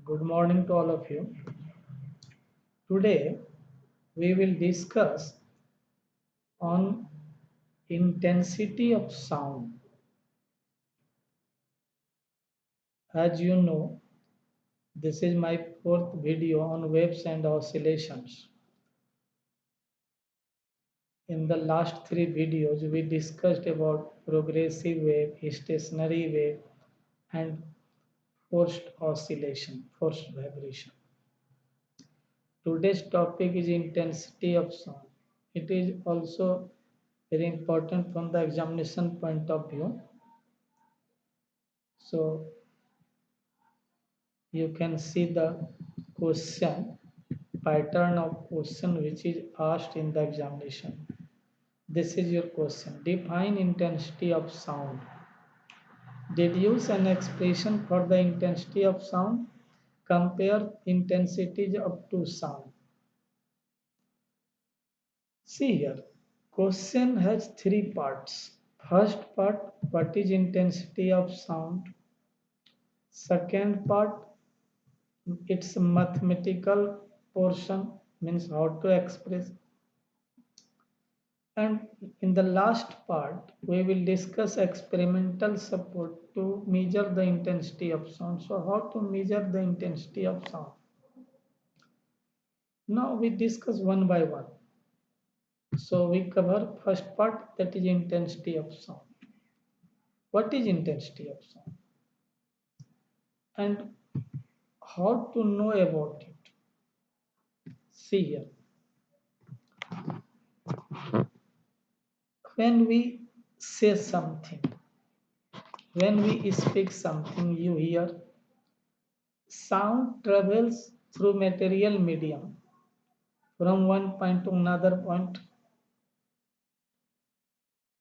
Good morning to all of you. Today we will discuss on intensity of sound. As you know, this is my fourth video on waves and oscillations. In the last three videos, we discussed about progressive wave, stationary wave, and forced oscillation, forced vibration. Today's topic is intensity of sound. It is also very important from the examination point of view. So you can see the question pattern of question which is asked in the examination. This is your question. Define intensity of sound. Deduce an expression for the intensity of sound. Compare intensities of two sound. See here, question has three parts. First part, what is intensity of sound? Second part, its mathematical portion means how to express. And in the last part, we will discuss experimental support to measure the intensity of sound. So, how to measure the intensity of sound? Now we discuss one by one. So we cover first part, that is intensity of sound. What is intensity of sound? And how to know about it? See here. When we say something, when we speak something, you hear sound travels through material medium from one point to another point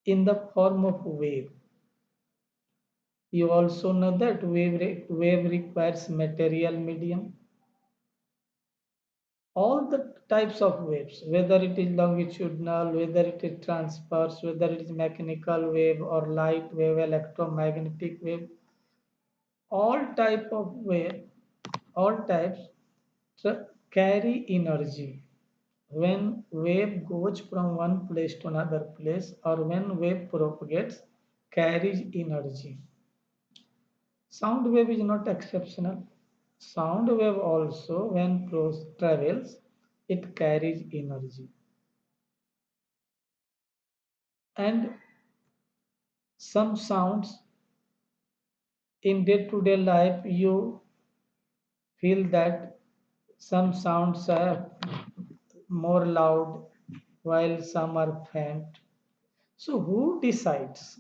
in the form of wave. You also know that wave requires material medium. All the types of waves, whether it is longitudinal, whether it is transverse, whether it is mechanical wave or light wave, electromagnetic wave, all type of wave, all types carry energy. When wave goes from one place to another place or when wave propagates, carries energy. Sound wave is not exceptional. Sound wave also, when travels, it carries energy. And some sounds in day-to-day life, you feel that some sounds are more loud while some are faint. So who decides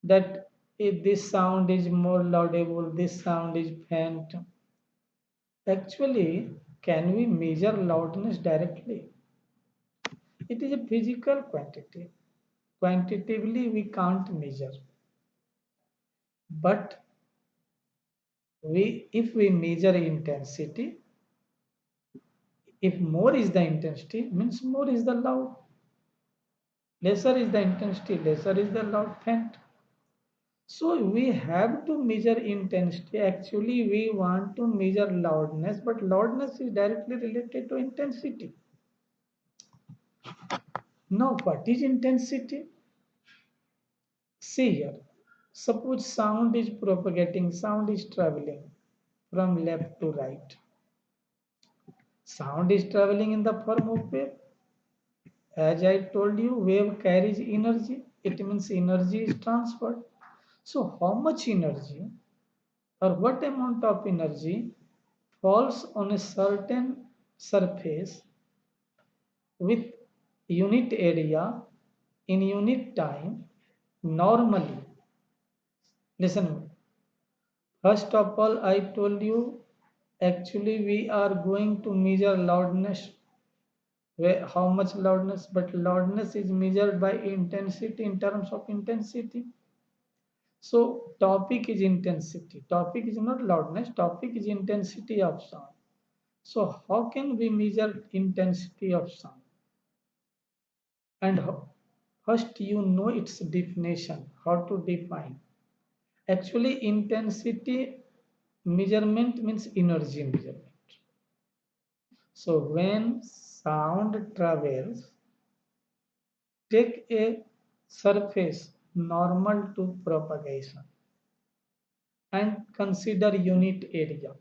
that if this sound is more laudable, this sound is faint? Actually, can we measure loudness directly? It is a physical quantity. Quantitatively, we can't measure. But if we measure intensity, if more is the intensity, means more is the loud. Lesser is the intensity, lesser is the loud faint. So we have to measure intensity. Actually, we want to measure loudness, but loudness is directly related to intensity. Now, what is intensity? See here. Suppose sound is propagating, sound is traveling from left to right. Sound is traveling in the form of wave. As I told you, wave carries energy. It means energy is transferred. So, how much energy or what amount of energy falls on a certain surface with unit area in unit time normally? Listen, first of all, I told you actually we are going to measure loudness. How much loudness? But loudness is measured by intensity in terms of intensity. So topic is intensity. Topic is not loudness. Topic is intensity of sound. So how can we measure intensity of sound? And first you know its definition. How to define? Actually, intensity Measurement means energy measurement. So when sound travels, take a surface normal to propagation and consider unit area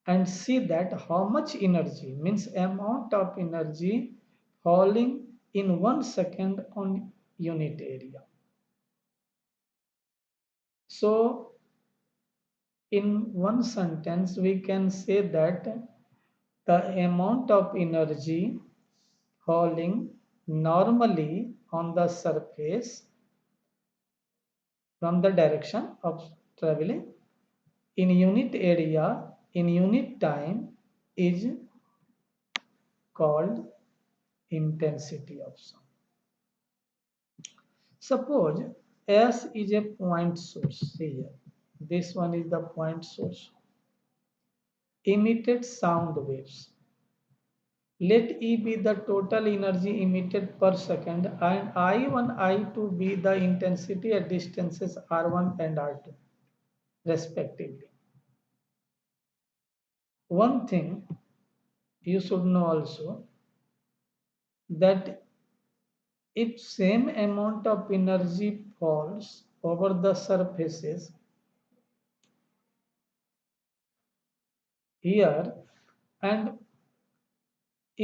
and see that how much energy means amount of energy falling in 1 second on unit area. So in one sentence we can say that the amount of energy falling normally on the surface from the direction of traveling in unit area in unit time is called intensity of sound. Suppose S is a point source here. This one is the point source. Emitted sound waves. Let E be the total energy emitted per second and I1, I2 be the intensity at distances R1 and R2 respectively. One thing you should know also that if same amount of energy falls over the surfaces here and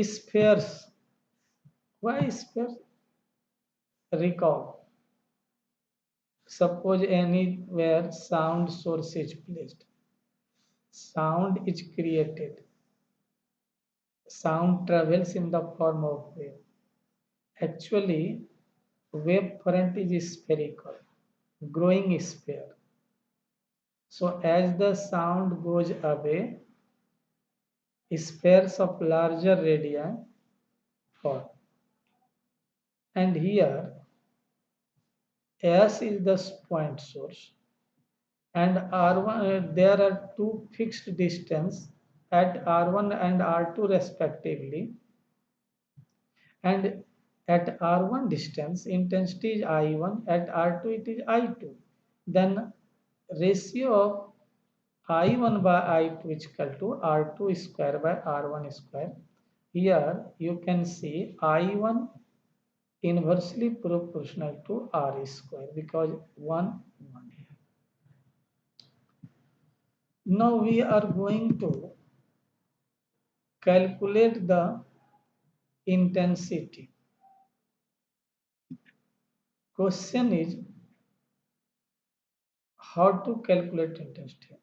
spheres, why spheres? Recall. Suppose anywhere sound source is placed, sound is created, sound travels in the form of wave. Actually, wave front is spherical, growing sphere. So as the sound goes away, spheres of larger radii form. And here S is the point source and R1 there are two fixed distance at R1 and R2 respectively, and at R1 distance intensity is I1, at R2 it is I2. Then ratio of I1 by I2 is equal to R2 square by R1 square. Here you can see I1 inversely proportional to R square because 1 1. Now we are going to calculate the intensity. Question is how to calculate intensity.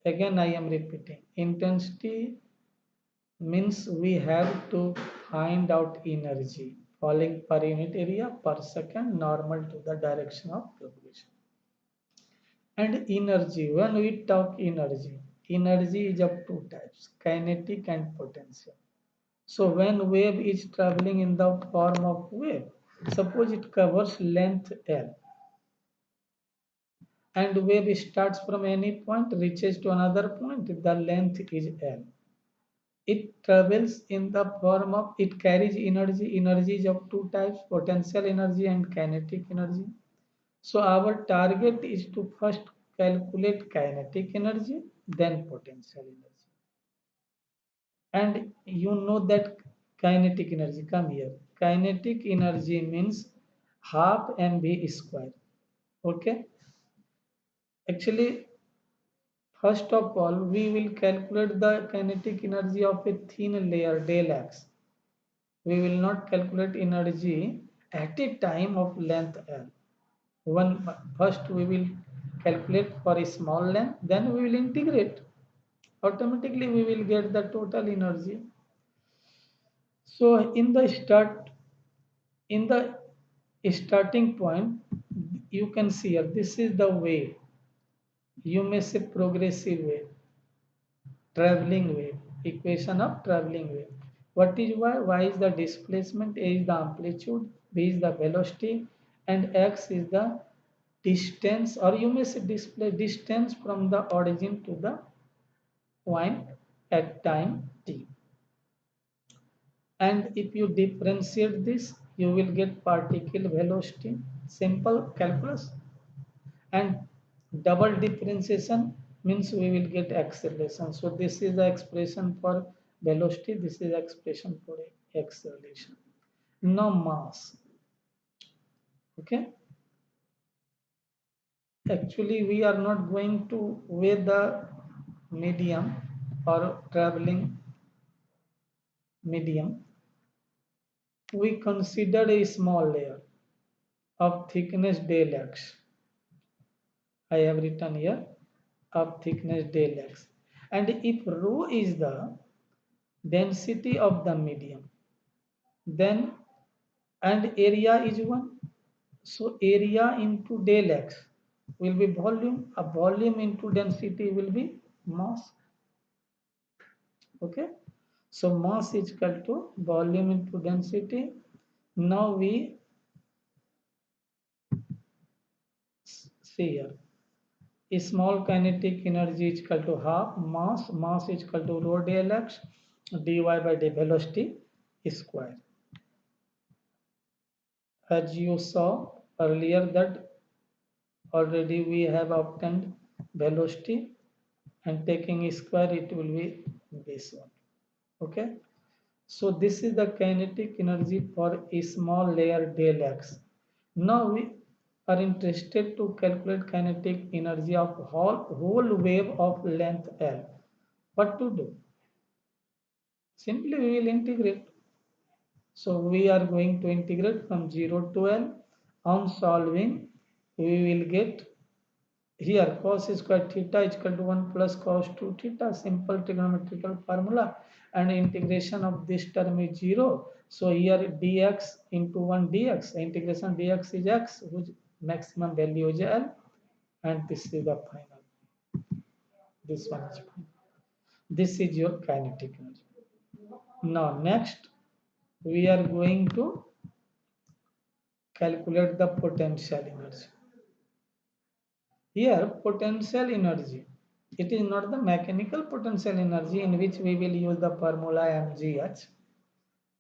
Again, I am repeating. Intensity means we have to find out energy falling per unit area per second normal to the direction of propagation. And energy, when we talk energy, energy is of two types, kinetic and potential. So when wave is traveling in the form of wave, suppose it covers length L and wave starts from any point, reaches to another point, the length is L. It travels in the form of, it carries energy. Energy is of two types, potential energy and kinetic energy. So our target is to first calculate kinetic energy, then potential energy. And you know that kinetic energy, come here. Kinetic energy means half mv square. Okay. Actually, first of all, we will calculate the kinetic energy of a thin layer, del X. We will not calculate energy at a time of length L. First we will calculate for a small length, then we will integrate. Automatically we will get the total energy. So in the starting point, you can see here, this is the wave. You may say progressive wave, traveling wave, equation of traveling wave. What is y? Y is the displacement, A is the amplitude, B is the velocity, and X is the distance, or you may say display distance from the origin to the point at time t. And if you differentiate this, you will get particle velocity, simple calculus, and double differentiation means we will get acceleration. So this is the expression for velocity, this is the expression for acceleration. Now mass. Okay, actually we are not going to weigh the medium or traveling medium. We considered a small layer of thickness del x. I have written here of thickness del x. And if rho is the density of the medium, then and area is 1. So area into del x will be volume. A volume into density will be mass. Okay. So mass is equal to volume into density. Now we see here. A small kinetic energy is equal to half mass. Mass is equal to rho del x dy by the velocity square. As you saw earlier that already we have obtained velocity, and taking square it will be this one. Okay. So this is the kinetic energy for a small layer del x. Now we are interested to calculate kinetic energy of whole wave of length L. What to do? Simply we will integrate. So we are going to integrate from 0 to L. On solving, we will get here cos square theta is equal to 1 plus cos 2 theta, simple trigonometrical formula, and integration of this term is 0. So here dx into 1 dx, integration dx is x, whose maximum value is L, and this is the final. This one is final. This is your kinetic energy. Now next we are going to calculate the potential energy. Here potential energy, it is not the mechanical potential energy in which we will use the formula mgh.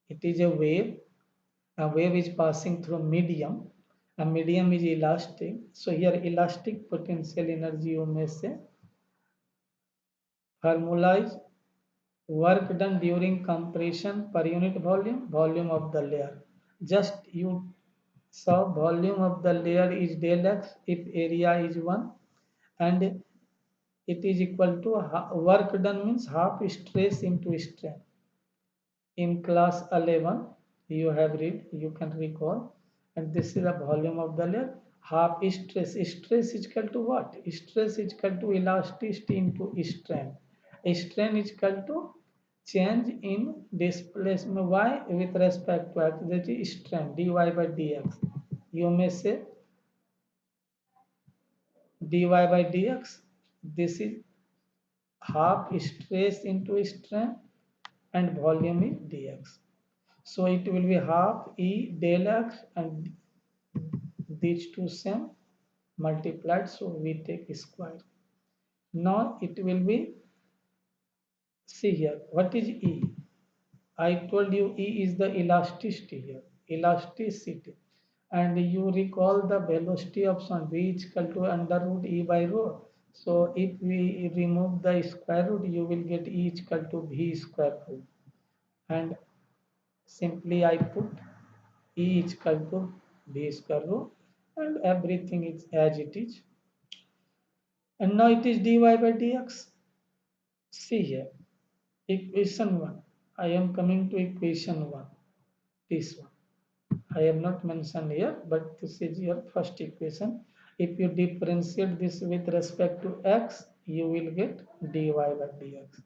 It is a wave. A wave is passing through medium. A medium is elastic. So here elastic potential energy you may say. Formula is work done during compression per unit volume, volume of the layer. Just you saw volume of the layer is del x if area is 1, and it is equal to work done means half stress into strain. In class 11 you have read, you can recall, and this is the volume of the layer. Half stress, stress is equal to what? Stress is equal to elasticity into strain. Strain is equal to change in displacement y with respect to x, that is strain dy by dx. You may say dy by dx, this is half stress into strain, and volume is dx. So it will be half E del x, and these two same multiplied. So we take square. Now it will be, see here, what is E? I told you E is the elasticity here, elasticity. And you recall the velocity of sound V is equal to under root E by rho. So if we remove the square root, you will get E is equal to V square root. And simply I put E is equal to V square root, and everything is as it is. And now it is dy by dx. See here, equation 1. I am coming to equation 1. This one. I have not mentioned here, but this is your first equation. If you differentiate this with respect to x, you will get dy by dx.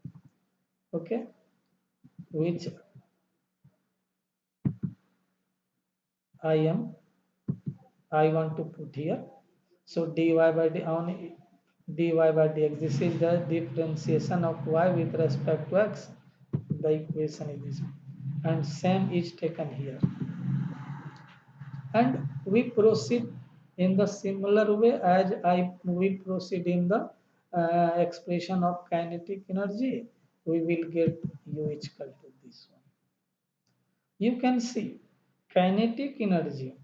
Okay, which I want to put here. So dy by dx. This is the differentiation of y with respect to x. The equation is this one, and same is taken here. And we proceed in the similar way as we proceed in the expression of kinetic energy. We will get u is equal to this one. You can see kinetic energy.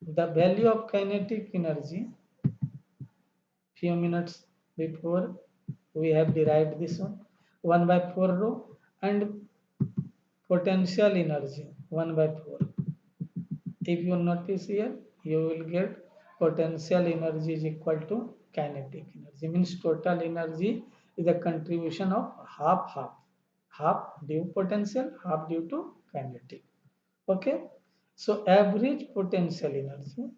The value of kinetic energy few minutes before we have derived this one. 1 by 4 rho and potential energy 1 by 4. If you notice here, you will get potential energy is equal to kinetic energy. Means total energy is a contribution of half half. Half due potential, half due to kinetic. Okay. So average potential energy.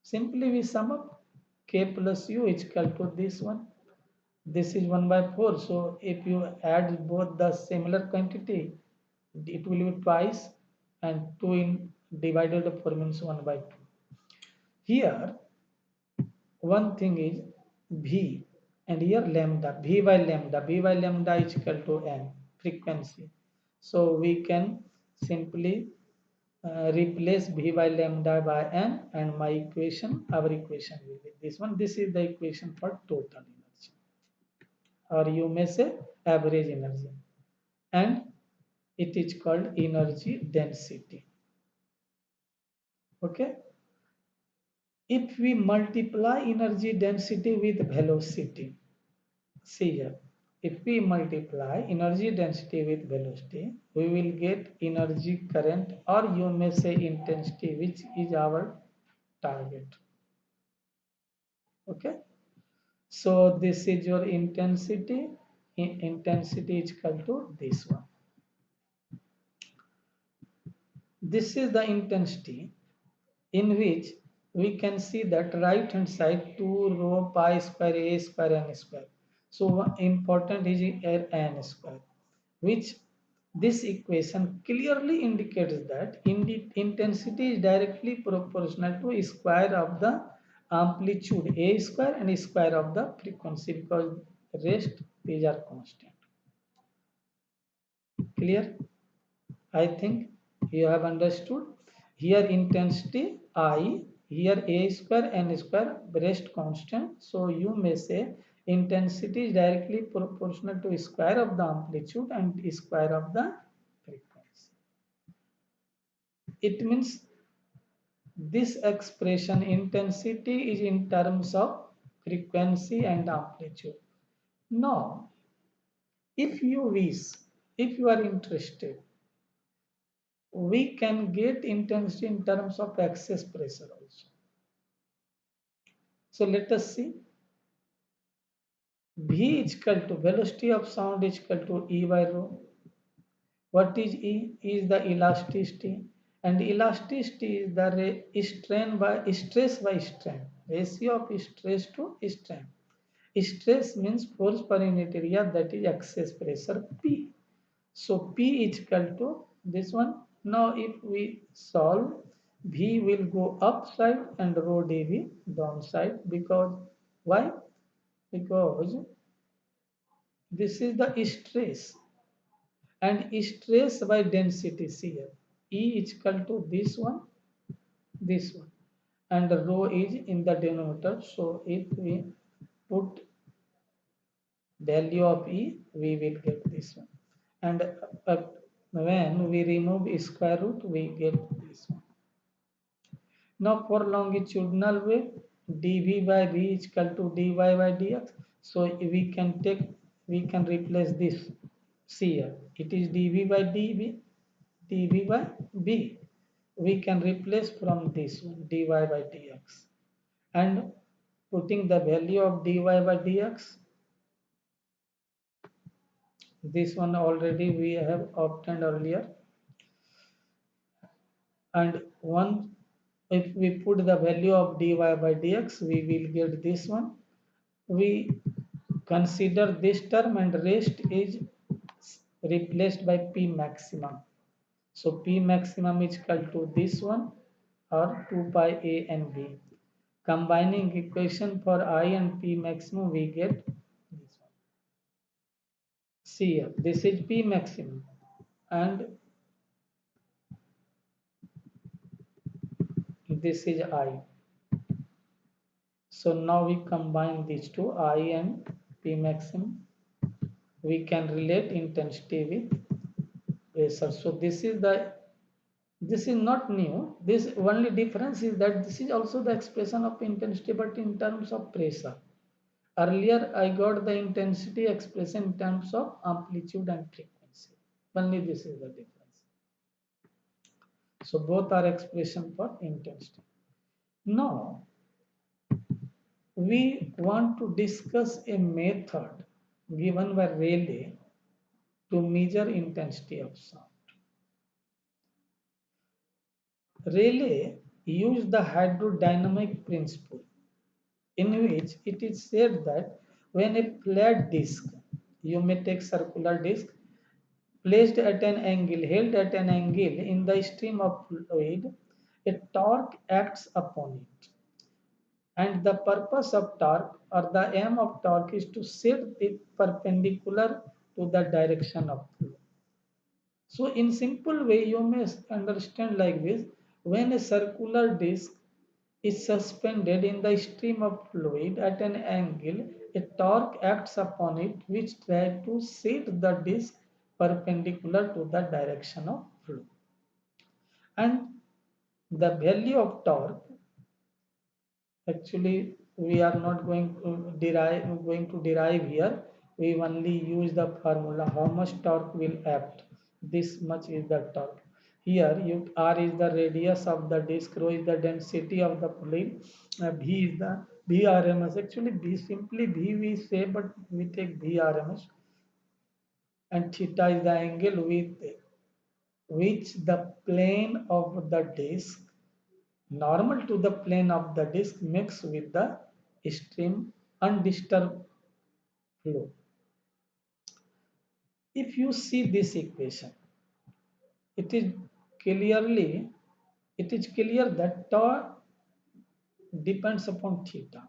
Simply we sum up K plus U is equal to this one. This is 1 by 4. So if you add both the similar quantity, it will be twice, and 2 in divided by 4 means 1 by 2. Here one thing is V, and here lambda, V by lambda is equal to N, frequency. So we can simply replace V by lambda by N, and our equation will be this one. This is the equation for total energy, or you may say average energy, and it is called energy density. Okay. If we multiply energy density with velocity, see here, if we multiply energy density with velocity, we will get energy current, or you may say intensity, which is our target. Okay. So this is your intensity. Intensity is equal to this one. This is the intensity in which we can see that right hand side 2 rho pi square a square n square. So important is n square, which this equation clearly indicates that intensity is directly proportional to square of the amplitude a square and square of the frequency, because rest these are constant. Clear? I think you have understood. Here intensity I, here a square n square, rest constant. So you may say intensity is directly proportional to square of the amplitude and square of the frequency. It means this expression intensity is in terms of frequency and amplitude. Now, if you wish, if you are interested, we can get intensity in terms of excess pressure also. So let us see. V is equal to velocity of sound is equal to E by rho. What is E? E is the elasticity, and elasticity is the stress by strain, ratio of stress to strain. Stress means force per unit area, that is excess pressure P. So P is equal to this one. Now if we solve, V will go upside and rho dV downside, because why? Because this is the stress, and stress by density. See here, E is equal to this one, and rho is in the denominator. So if we put value of E, we will get this one. And when we remove square root, we get this one. Now for longitudinal wave, dV by V is equal to dy by dx. So we can replace this. See here, it is dV by dV by V. We can replace from this one, dy by dx. And putting the value of dy by dx, this one already we have obtained earlier. And one, if we put the value of dy by dx, we will get this one. We consider this term, and rest is replaced by P maximum. So P maximum is equal to this one, or 2 pi A and B. Combining equation for I and P maximum, we get this one. See here, this is P maximum, and this is I. So now we combine these two, I and P maximum. We can relate intensity with pressure. So this is not new. This only difference is that this is also the expression of intensity, but in terms of pressure. Earlier, I got the intensity expression in terms of amplitude and frequency. Only this is the difference. So both are expression for intensity. Now, we want to discuss a method given by Rayleigh to measure intensity of sound. Rayleigh used the hydrodynamic principle in which it is said that when a flat disk, you may take circular disk, placed at an angle, held at an angle in the stream of fluid, a torque acts upon it. And the purpose of torque or the aim of torque is to set it perpendicular to the direction of flow. So in simple way, you may understand like this. When a circular disc is suspended in the stream of fluid at an angle, a torque acts upon it which tries to set the disc perpendicular to the direction of flow. And the value of torque, actually we are not going to derive here. We only use the formula how much torque will act. This much is the torque. Here you r is the radius of the disk, rho is the density of the fluid, v is the vrms. Actually b simply v we say, but we take vrms. And theta is the angle with which the plane of the disk normal to the plane of the disk mix with the stream undisturbed flow. If you see this equation, it is clearly it is clear that tau depends upon theta.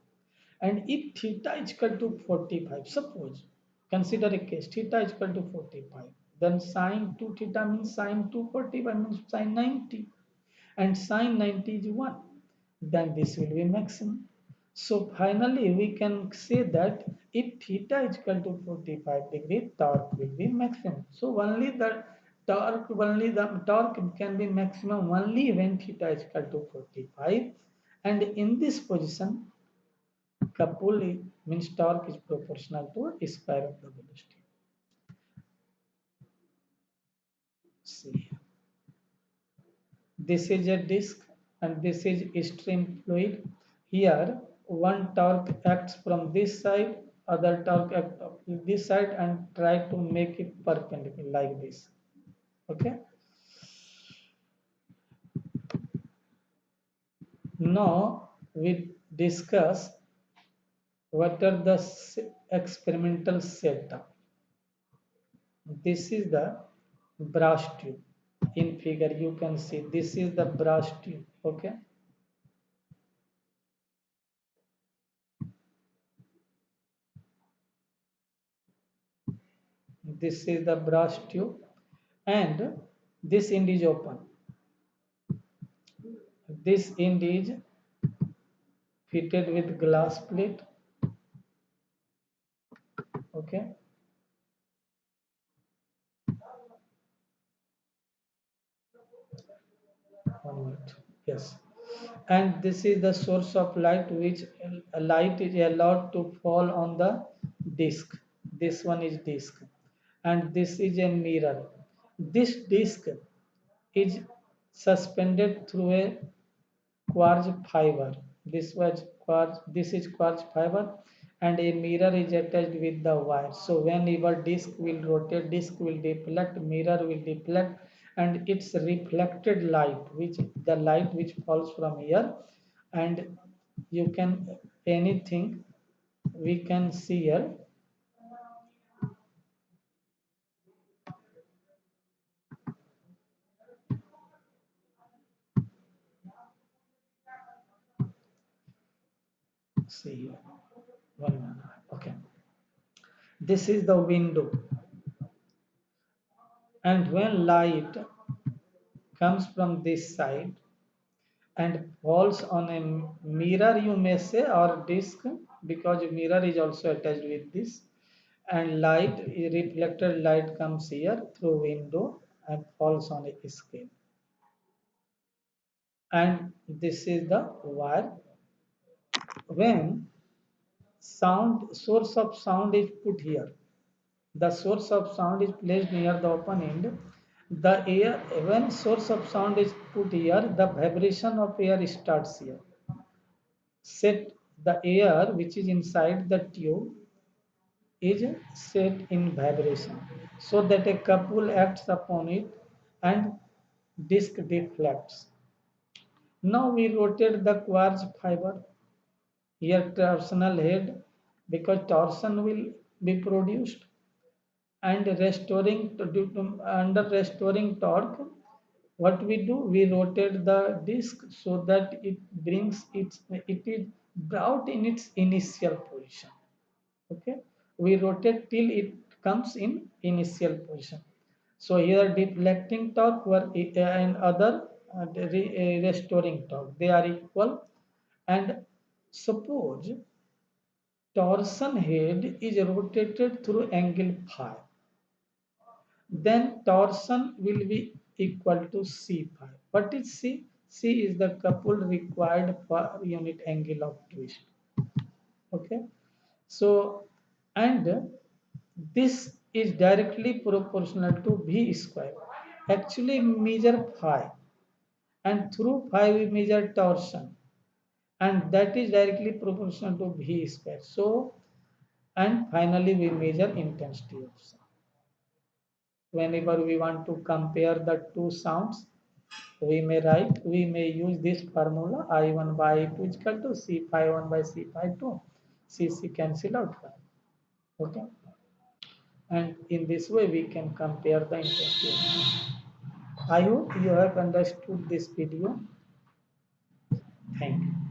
And if theta is equal to 45, suppose consider a case theta is equal to 45, then sine 2 theta means sine 245 means sine 90, and sine 90 is 1, then this will be maximum. So finally we can say that if theta is equal to 45 degree, torque will be maximum. So only the torque can be maximum only when theta is equal to 45. And in this position, couple means torque is proportional to square of the velocity. See, this is a disk and this is stream fluid. Here, one torque acts from this side, other torque acts from this side, and try to make it perpendicular like this. Okay. Now we discuss what are the experimental setup. This is the brass tube. In figure, you can see this is the brass tube. Okay. This is the brass tube, and this end is open. This end is fitted with glass plate. Okay. One minute. Yes. And this is the source of light, which light is allowed to fall on the disc. This one is disc, and this is a mirror. This disc is suspended through a quartz fiber. This is quartz fiber, and a mirror is attached with the wire. So whenever disc will rotate, disc will deflect, mirror will deflect, and it's reflected light, which the light which falls from here, and you can anything we can see here. See here. One minute. Okay. This is the window, and when light comes from this side and falls on a mirror, you may say, or disc, because mirror is also attached with this, and light, reflected light comes here through window and falls on a screen. And this is the wire. When sound source of sound is put here. The source of sound is placed near the open end. The air, when source of sound is put here, the vibration of air starts here. Set the air which is inside the tube is set in vibration so that a couple acts upon it and disc deflects. Now we rotate the quartz fiber. Here torsional head, because torsion will be produced, and restoring under restoring torque, what we do, we rotate the disc so that it is brought in its initial position. Okay, we rotate till it comes in initial position. So here deflecting torque and other restoring torque, they are equal. And suppose torsion head is rotated through angle phi, then torsion will be equal to C phi. What is C? C is the coupled required per unit angle of twist. Okay. So, and this is directly proportional to V square. Actually measure phi, and through phi we measure torsion, and that is directly proportional to V square. So, and finally we measure intensity of sound. Whenever we want to compare the two sounds, we may use this formula I1 by I2 is equal to C phi 1 by C phi 2. C cancel out. Okay. And in this way we can compare the intensity. I hope you have understood this video. Thank you.